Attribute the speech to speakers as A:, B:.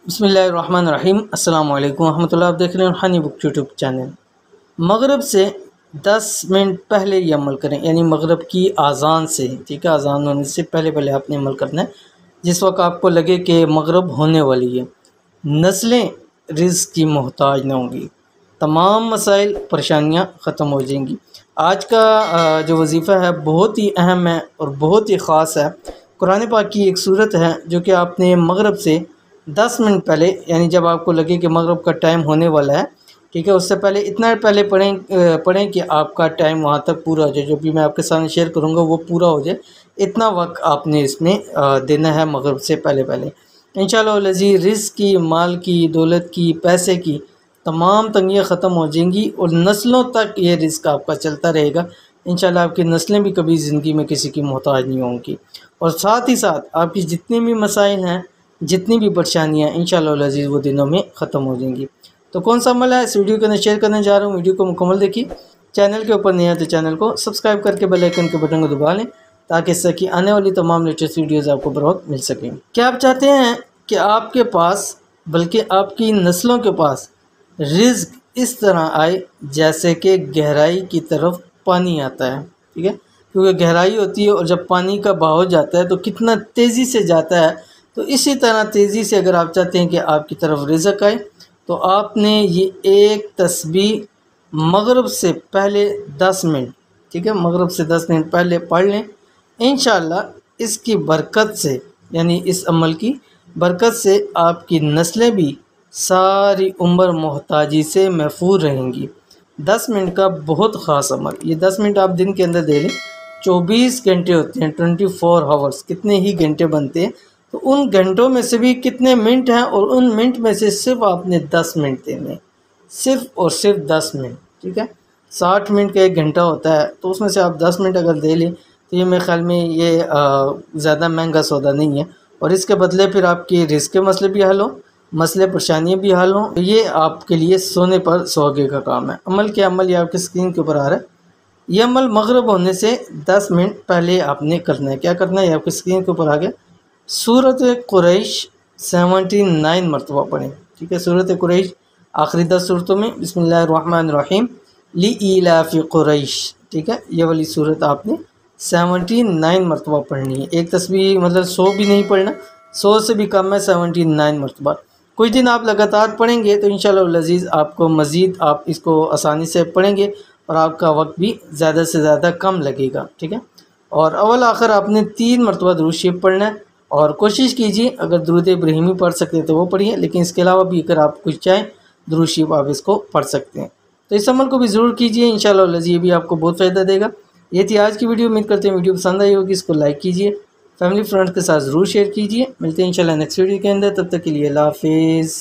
A: बिस्मिल्लाहिर्रहमानिर्रहीम अस्सलाम वालेकुम रहमतुल्लाह। आप देख रहे हैं रूहानी बुक यूट्यूब चैनल। मगरिब से 10 मिनट पहले ये अमल करें, यानी मगरिब की आज़ान से, ठीक है, आज़ान होने से पहले पहले आपने अमल करना है। जिस वक्त आपको लगे कि मगरिब होने वाली है, नस्लें रिज़्क़ की मोहताज ना होंगी, तमाम मसाइल परेशानियाँ ख़त्म हो जाएंगी। आज का जो वजीफ़ा है बहुत ही अहम है और बहुत ही ख़ास है। कुरान पाक की एक सूरत है जो कि आपने मगरिब से 10 मिनट पहले, यानी जब आपको लगे कि मगरिब का टाइम होने वाला है, ठीक है, उससे पहले इतना पहले पढ़ें कि आपका टाइम वहाँ तक पूरा हो जाए। जो भी मैं आपके सामने शेयर करूँगा वो पूरा हो जाए, इतना वक्त आपने इसमें देना है मगरिब से पहले पहले। इंशाअल्लाह लज़ीज़ रिज़्क़ की, माल की, दौलत की, पैसे की तमाम तंगियाँ ख़त्म हो जाएंगी और नस्लों तक ये रिज़्क़ आपका चलता रहेगा। इंशाअल्लाह आपकी नस्लें भी कभी ज़िंदगी में किसी की मोहताज नहीं होंगी। और साथ ही साथ आपकी जितनी भी मसाइल हैं, जितनी भी परेशानियाँ, इंशाअल्लाह लज़ीज़ वो दिनों में ख़त्म हो जाएंगी। तो कौन सा अमल है, इस वीडियो के अंदर शेयर करने जा रहा हूँ। वीडियो को मुकम्मल देखिए। चैनल के ऊपर नहीं है तो चैनल को सब्सक्राइब करके बेल आइकन के बटन को दबा लें, ताकि इससे कि आने वाली तमाम लेटेस्ट वीडियोज़ आपको बर वक्त मिल सकें। क्या आप चाहते हैं कि आपके पास, बल्कि आपकी नस्लों के पास रिज़्क़ इस तरह आए जैसे कि गहराई की तरफ पानी आता है, ठीक है, क्योंकि गहराई होती है और जब पानी का बहाव जाता है तो कितना तेज़ी से जाता है। तो इसी तरह तेज़ी से अगर आप चाहते हैं कि आपकी तरफ रिज़्क़ आए, तो आपने ये एक तस्बीह मगरिब से पहले 10 मिनट, ठीक है, मगरिब से 10 मिनट पहले पढ़ लें। इंशाअल्लाह इसकी बरकत से, यानी इस अमल की बरकत से आपकी नस्लें भी सारी उम्र मोहताजी से महफूज रहेंगी। 10 मिनट का बहुत ख़ास अमल, ये 10 मिनट आप दिन के अंदर दे लें। 24 घंटे होते हैं, 24 आवर्स, कितने ही घंटे बनते हैं, तो उन घंटों में से भी कितने मिनट हैं, और उन मिनट में से सिर्फ आपने 10 मिनट देने, सिर्फ और सिर्फ 10 मिनट, ठीक है। 60 मिनट का एक घंटा होता है, तो उसमें से आप 10 मिनट अगर दे लें तो ये मेरे ख्याल में ये ज़्यादा महंगा सौदा नहीं है। और इसके बदले फिर आपके रिज़्क़ के मसले भी हल हों, मसले परेशानियाँ भी हल हों, तो ये आपके लिए सोने पर सुहागे का काम है। अमल क्या, अमल ये आपकी स्क्रीन के ऊपर आ रहा है। ये अमल मगरिब होने से 10 मिनट पहले आपने करना है। क्या करना है, ये आपकी स्क्रीन के ऊपर आ गया। सूरत कुरैश 79 मरतबा पढ़ें, ठीक है। सूरत कुरैश आखिरी 10 सूरतों में बिस्मिल्लाहिर्रहमानिर्रहीम लिईलाफि कुरैश, ठीक है, ये वाली सूरत आपने 79 मरतबा पढ़नी है। एक तस्बीह मतलब 100 भी नहीं पढ़ना, 100 से भी कम है, 79 मरतबा। कुछ दिन आप लगातार पढ़ेंगे तो इंशाअल्लाह लज़ीज़ आपको मज़ीद आप इसको आसानी से पढ़ेंगे और आपका वक्त भी ज़्यादा से ज़्यादा कम लगेगा, ठीक है। और अव्वल आखिर आपने 3 मरतबा दुरूद शरीफ पढ़ना है। और कोशिश कीजिए अगर दुरूद इब्राहिमी पढ़ सकते हैं तो वो पढ़िए, लेकिन इसके अलावा भी अगर आप कुछ चाहें दुरूद शरीफ आप इसको पढ़ सकते हैं। तो इस अमल को भी ज़रूर कीजिए, इंशाअल्लाह लज़ीज़ ये भी आपको बहुत फ़ायदा देगा। ये थी आज की वीडियो। उम्मीद करते हैं वीडियो पसंद आई होगी। इसको लाइक कीजिए, फैमिली फ्रेंड्स के साथ ज़रूर शेयर कीजिए। मिलते हैं इंशाअल्लाह नेक्स्ट वीडियो के अंदर, तब तक के लिए अल्लाह हाफ़िज़।